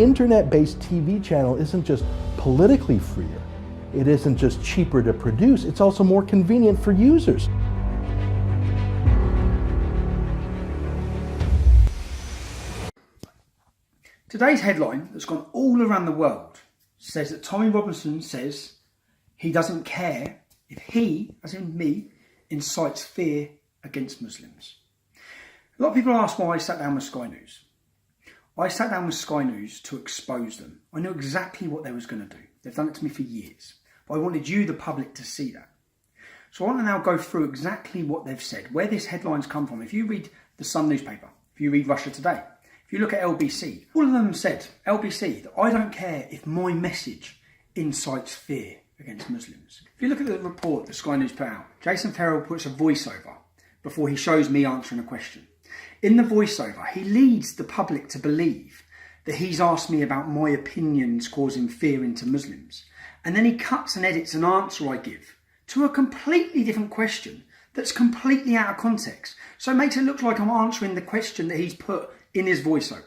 internet-based TV channel isn't just politically freer, it isn't just cheaper to produce, it's also more convenient for users. Today's headline that's gone all around the world says that Tommy Robinson says he doesn't care if he, as in me, incites fear against Muslims. A lot of people ask why I sat down with Sky News. I sat down with Sky News to expose them. I knew exactly what they was going to do. They've done it to me for years. But I wanted you, the public, to see that. So I want to now go through exactly what they've said, where this headline's come from. If you read the Sun newspaper, if you read Russia Today, if you look at LBC, all of them said, LBC, that I don't care if my message incites fear against Muslims. If you look at the report that Sky News put out, Jason Farrell puts a voiceover before he shows me answering a question. In the voiceover, he leads the public to believe that he's asked me about my opinions causing fear into Muslims. And then he cuts and edits an answer I give to a completely different question that's completely out of context. So it makes it look like I'm answering the question that he's put in his voiceover.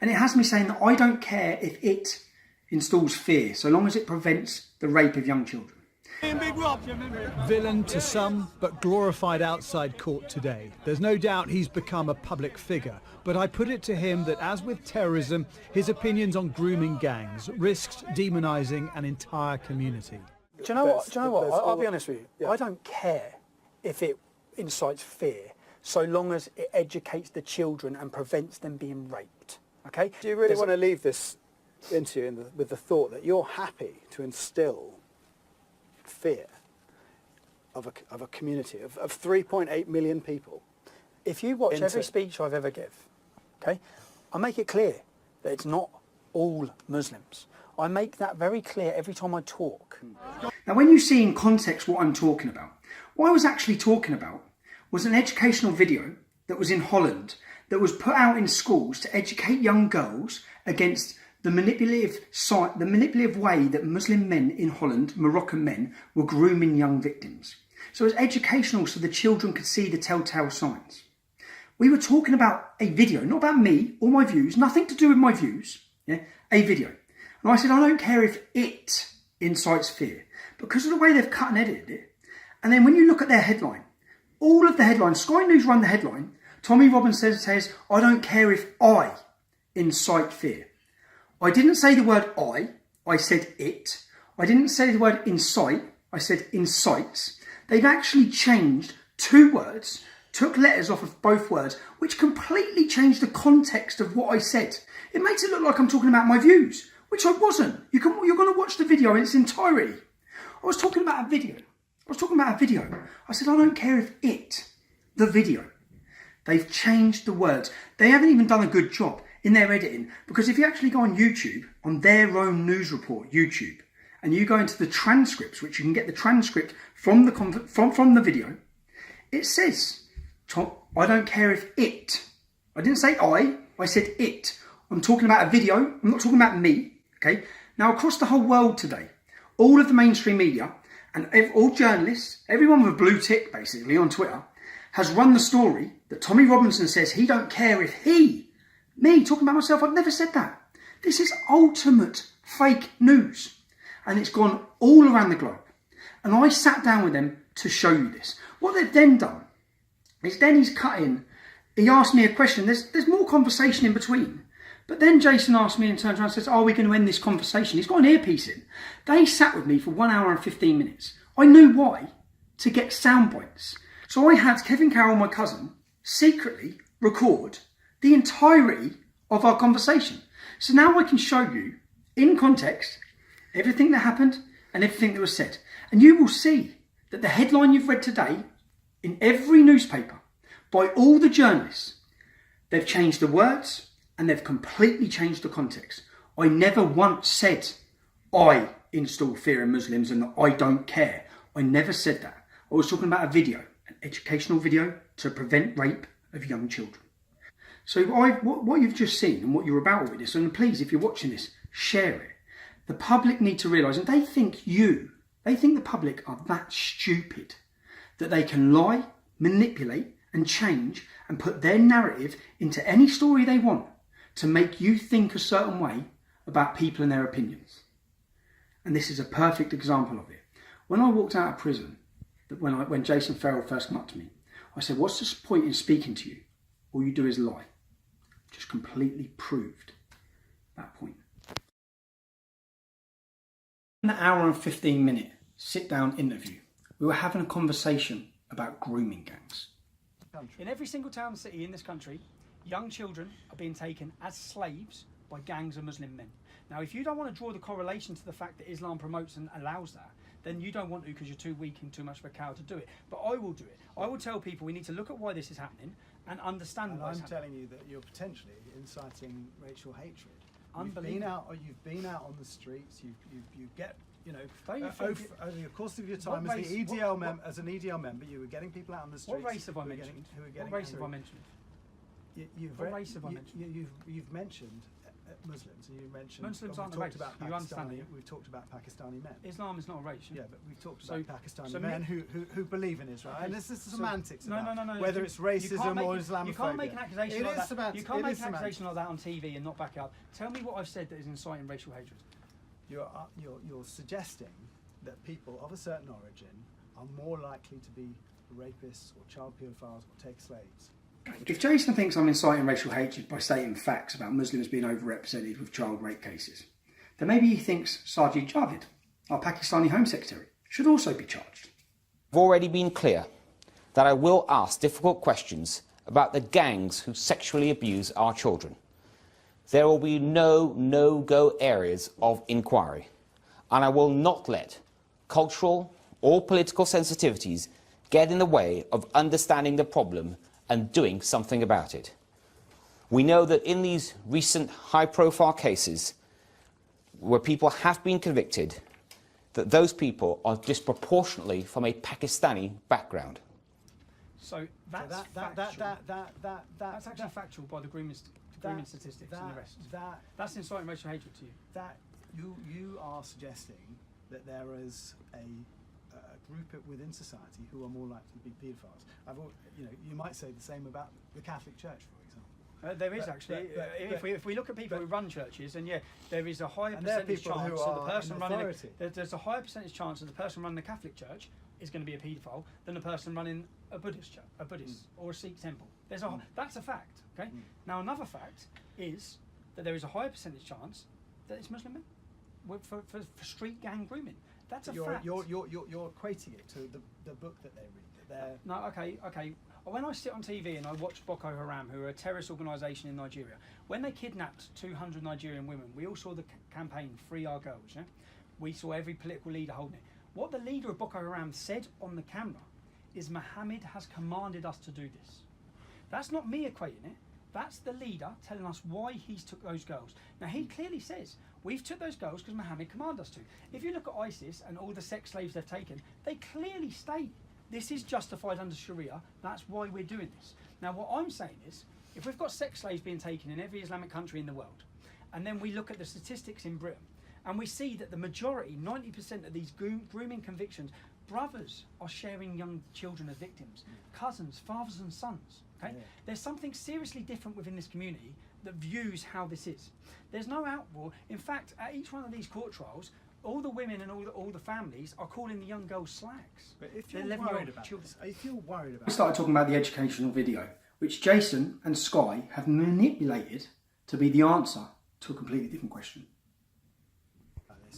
And it has me saying that I don't care if it installs fear, so long as it prevents the rape of young children. Villain to some, but glorified outside court today. There's no doubt he's become a public figure, but I put it to him that as with terrorism, his opinions on grooming gangs risked demonising an entire community. Do you know what? I'll be honest with you. Yeah. I don't care if it incites fear, so long as it educates the children and prevents them being raped. Okay? Do you really want to leave this interview with the thought that you're happy to instill fear of a community of 3.8 million people? If you watch every speech I've ever give, okay, I make it clear that it's not all Muslims. I make that very clear every time I talk. Now, when you see in context what I'm talking about, what I was actually talking about was an educational video that was in Holland that was put out in schools to educate young girls against the manipulative way that Muslim men in Holland, Moroccan men, were grooming young victims. So it was educational so the children could see the telltale signs. We were talking about a video, not about me or my views, nothing to do with my views, yeah, a video. And I said, I don't care if it incites fear, because of the way they've cut and edited it. And then when you look at their headline, all of the headlines, Sky News run the headline, Tommy Robinson says, I don't care if I incite fear. I didn't say the word I said it. I didn't say the word incite, I said incites. They've actually changed two words, took letters off of both words, which completely changed the context of what I said. It makes it look like I'm talking about my views, which I wasn't. You're going to watch the video in its entirety. I was talking about a video. I said, I don't care if it, the video. They've changed the words. They haven't even done a good job in their editing, because if you actually go on YouTube, on their own news report, YouTube, and you go into the transcripts, which you can get the transcript from the video, it says, I don't care if it. I didn't say I said it. I'm talking about a video, I'm not talking about me, okay? Now, across the whole world today, all of the mainstream media and all journalists, everyone with a blue tick, basically, on Twitter, has run the story that Tommy Robinson says he don't care if me talking about myself, I've never said that. This is ultimate fake news. And it's gone all around the globe. And I sat down with them to show you this. What they've then done is then he's cut in, he asked me a question, there's more conversation in between. But then Jason asked me and turns around and says, are we going to end this conversation? He's got an earpiece in. They sat with me for 1 hour and 15 minutes. I knew why, to get sound bites. So I had Kevin Carroll, my cousin, secretly record the entirety of our conversation. So now I can show you, in context, everything that happened and everything that was said. And you will see that the headline you've read today, in every newspaper, by all the journalists, they've changed the words and they've completely changed the context. I never once said, I install fear in Muslims and that I don't care. I never said that. I was talking about a video, an educational video to prevent rape of young children. So what you've just seen and what you're about to witness, and please, if you're watching this, share it. The public need to realise, and they think the public are that stupid that they can lie, manipulate and change and put their narrative into any story they want to make you think a certain way about people and their opinions. And this is a perfect example of it. When I walked out of prison, when Jason Farrell first came up to me, I said, what's the point in speaking to you? All you do is lie. Just completely proved that point. In the hour and 15-minute sit-down interview, we were having a conversation about grooming gangs. In every single town and city in this country, young children are being taken as slaves by gangs of Muslim men. Now, if you don't want to draw the correlation to the fact that Islam promotes and allows that, then you don't want to because you're too weak and too much of a coward to do it. But I will do it. I will tell people we need to look at why this is happening and understand why it's happening. I'm telling you that you're potentially inciting racial hatred. Unbelievable. You've been out on the streets. You get, you know, over the course of your time as the EDL as an EDL member, you were getting people out on the streets. What race have I mentioned? What race have I mentioned? What race have I mentioned? You've mentioned Muslims, and you mentioned Muslims aren't a race. You understand that? We've talked about Pakistani men. Islam is not a race. Yeah, but we've talked about Pakistani men who believe in Israel, and this is semantics. No. Whether it's racism or Islamophobia. You can't make an accusation like that. Semantics. You can't make an accusation like that on TV and not back it up. Tell me what I've said that is inciting racial hatred. You're suggesting that people of a certain origin are more likely to be rapists or child paedophiles or take slaves. If Jason thinks I'm inciting racial hatred by stating facts about Muslims being overrepresented with child rape cases, then maybe he thinks Sajid Javid, our Pakistani Home Secretary, should also be charged. I've already been clear that I will ask difficult questions about the gangs who sexually abuse our children. There will be no no-go areas of inquiry, and I will not let cultural or political sensitivities get in the way of understanding the problem and doing something about it. We know that in these recent high-profile cases where people have been convicted, that those people are disproportionately from a Pakistani background. So that's actually factual by the grooming statistics and the rest. That's inciting racial hatred to you. That you are suggesting that there is a group within society who are more likely to be paedophiles. You might say the same about the Catholic Church, for example. There is actually. If we look at people who run churches, and there is a higher percentage chance that the person running there's a higher percentage chance that the person running the Catholic Church is going to be a paedophile than the person running a Buddhist church, or a Sikh temple. That's a fact. Okay. Now another fact is that there is a higher percentage chance that it's Muslim men for street gang grooming. That's a fact. You're equating it to the book that they read. No, okay. When I sit on TV and I watch Boko Haram, who are a terrorist organisation in Nigeria, when they kidnapped 200 Nigerian women, we all saw the campaign Free Our Girls. Yeah? We saw every political leader holding it. What the leader of Boko Haram said on the camera is Mohammed has commanded us to do this. That's not me equating it. That's the leader telling us why he's took those girls. Now, he clearly says, we've took those girls because Mohammed commanded us to. If you look at ISIS and all the sex slaves they've taken, they clearly state this is justified under Sharia. That's why we're doing this. Now, what I'm saying is, if we've got sex slaves being taken in every Islamic country in the world, and then we look at the statistics in Britain, and we see that the majority, 90% of these grooming convictions, brothers are sharing young children as victims, cousins, fathers and sons. Okay? Yeah. There's something seriously different within this community that views how this is. There's no outlaw. In fact, at each one of these court trials, all the women and all the families are calling the young girls slags. But if you're worried about this, if you're worried about we started talking about the educational video, which Jason and Sky have manipulated to be the answer to a completely different question.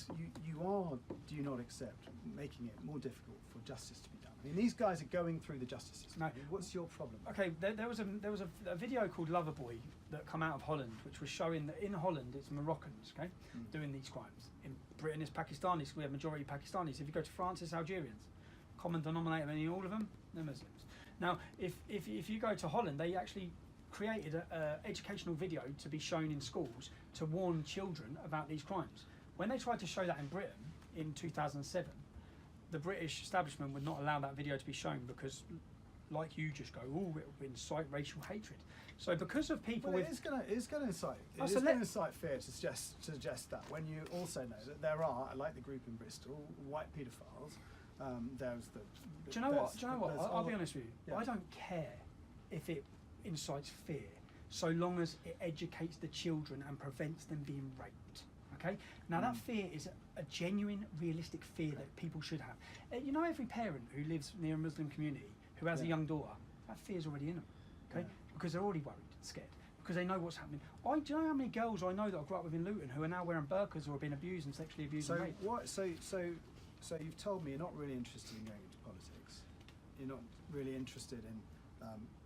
Do you not accept making it more difficult for justice to be done? I mean, these guys are going through the justice system. No. What's your problem? Okay, there was a video called Loverboy that come out of Holland, which was showing that in Holland it's Moroccans, okay, doing these crimes. In Britain it's Pakistanis. We have majority Pakistanis. If you go to France, it's Algerians. Common denominator in all of them, they're Muslims. Now, if you go to Holland, they actually created an educational video to be shown in schools to warn children about these crimes. When they tried to show that in Britain in 2007, the British establishment would not allow that video to be shown because, like you just go, oh, it will incite racial hatred. So because of people it's going to incite fear to suggest that when you also know that there are, like the group in Bristol, white paedophiles. Do you know what? I'll be honest with you. Yeah. I don't care if it incites fear, so long as it educates the children and prevents them being raped. Okay, now that fear is a genuine, realistic fear that people should have. You know, every parent who lives near a Muslim community who has a young daughter, that fear's already in them. Okay, because they're already worried, scared, because they know what's happening. Do you know how many girls I know that I grew up with in Luton who are now wearing burqas or have been abused and sexually abused and raped? So you've told me you're not really interested in going into politics. You're not really interested in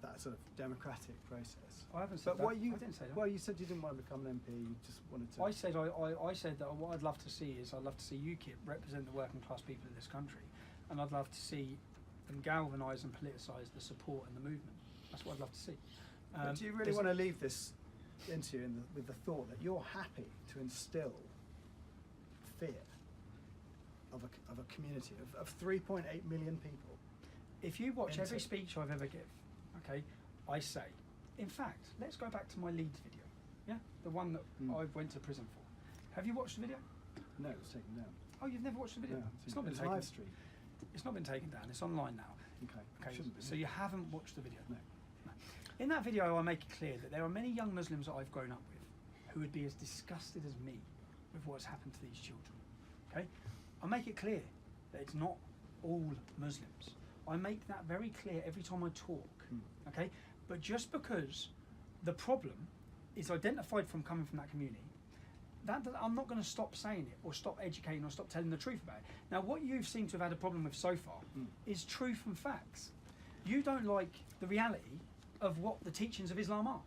that sort of democratic process. I haven't said that. I didn't say that. Well, you said you didn't want to become an MP. You just wanted to. I said that what I'd love to see is I'd love to see UKIP represent the working class people of this country, and I'd love to see them galvanise and politicise the support and the movement. That's what I'd love to see. But do you really want to leave this into with the thought that you're happy to instill fear of a community of 3.8 million people? If you watch every speech I've ever given, okay, I say, in fact, let's go back to my Leeds video, yeah, the one that I went to prison for. Have you watched the video? No, it was taken down. Oh, you've never watched the video? No, it's not been taken. Live stream. It's not been taken down. It's online now. Okay. So you haven't watched the video? No. In that video, I make it clear that there are many young Muslims that I've grown up with who would be as disgusted as me with what's happened to these children. Okay, I make it clear that it's not all Muslims. I make that very clear every time I talk. Okay, but just because the problem is identified from coming from that community, I'm not going to stop saying it or stop educating or stop telling the truth about it. Now, what you've seemed to have had a problem with so far is truth and facts. You don't like the reality of what the teachings of Islam are,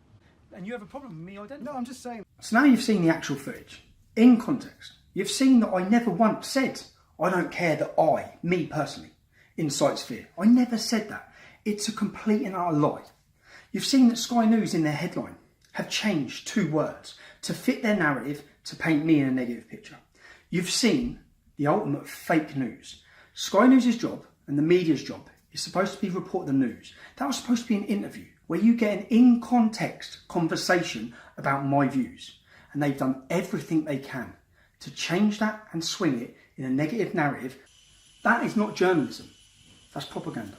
and you have a problem with me identifying. No, I'm just saying. So now you've seen the actual footage. In context, you've seen that I never once said, I don't care that me personally, incites fear. I never said that. It's a complete and utter lie. You've seen that Sky News in their headline have changed 2 words to fit their narrative to paint me in a negative picture. You've seen the ultimate fake news. Sky News' job and the media's job is supposed to be report the news. That was supposed to be an interview where you get an in-context conversation about my views. And they've done everything they can to change that and swing it in a negative narrative. That is not journalism. That's propaganda.